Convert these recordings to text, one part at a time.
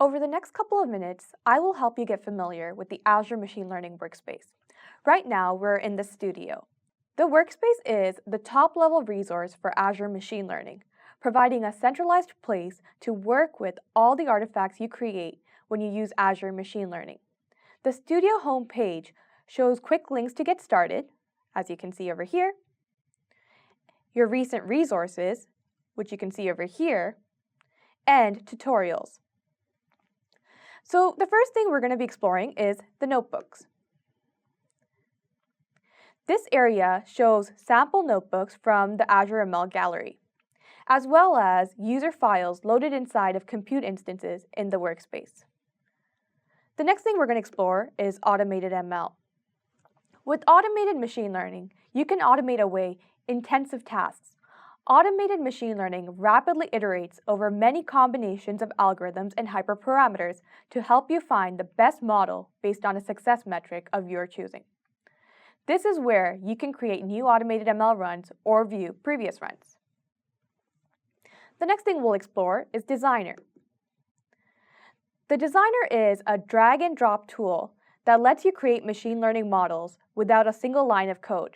Over the next couple of minutes, I will help you get familiar with the Azure Machine Learning Workspace. Right now, we're in the studio. The workspace is the top-level resource for Azure Machine Learning, providing a centralized place to work with all the artifacts you create when you use Azure Machine Learning. The studio homepage shows quick links to get started, as you can see over here, your recent resources, which you can see over here, and tutorials. So the first thing we're going to be exploring is the notebooks. This area shows sample notebooks from the Azure ML gallery, as well as user files loaded inside of compute instances in the workspace. The next thing we're going to explore is automated ML. With automated machine learning, you can automate away intensive tasks. Automated machine learning rapidly iterates over many combinations of algorithms and hyperparameters to help you find the best model based on a success metric of your choosing. This is where you can create new automated ML runs or view previous runs. The next thing we'll explore is Designer. The Designer is a drag and drop tool that lets you create machine learning models without a single line of code.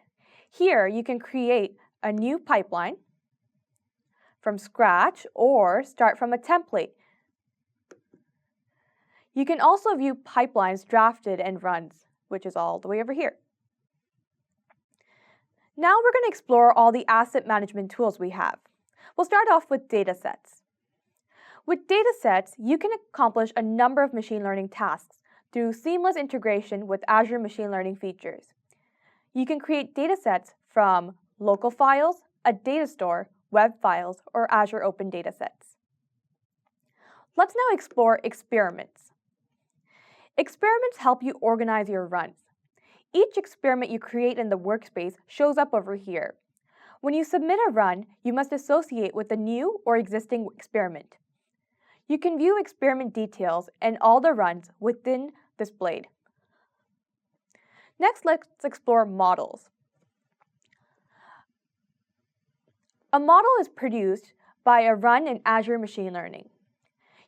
Here, you can create a new pipeline from scratch or start from a template. You can also view pipelines drafted and runs, which is all the way over here. Now we're going to explore all the asset management tools we have. We'll start off with datasets. With datasets, you can accomplish a number of machine learning tasks through seamless integration with Azure machine learning features. You can create datasets from local files, a data store, web files, or Azure Open Datasets. Let's now explore experiments. Experiments help you organize your runs. Each experiment you create in the workspace shows up over here. When you submit a run, you must associate with a new or existing experiment. You can view experiment details and all the runs within displayed. Next, let's explore models. A model is produced by a run in Azure Machine Learning.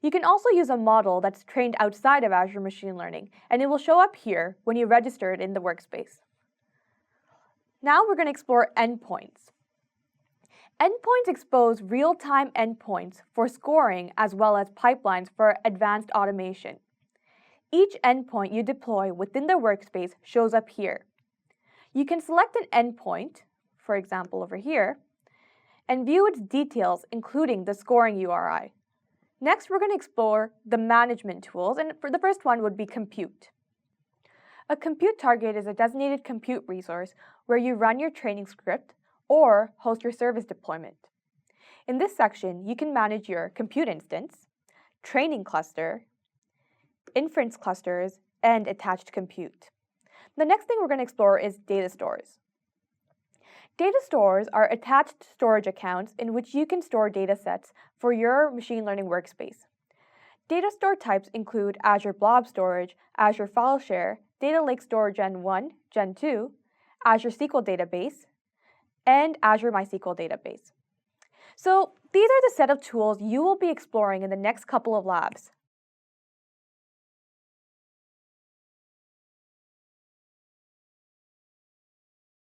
You can also use a model that's trained outside of Azure Machine Learning, and it will show up here when you register it in the workspace. Now we're going to explore endpoints. Endpoints expose real-time endpoints for scoring as well as pipelines for advanced automation. Each endpoint you deploy within the workspace shows up here. You can select an endpoint, for example over here, and view its details, including the scoring URI. Next, we're going to explore the management tools, and for the first one would be compute. A compute target is a designated compute resource where you run your training script or host your service deployment. In this section, you can manage your compute instance, training cluster, inference clusters, and attached compute. The next thing we're going to explore is data stores. Data stores are attached storage accounts in which you can store data sets for your machine learning workspace. Data store types include Azure Blob Storage, Azure File Share, Data Lake Store Gen 1, Gen 2, Azure SQL Database, and Azure MySQL Database. So these are the set of tools you will be exploring in the next couple of labs.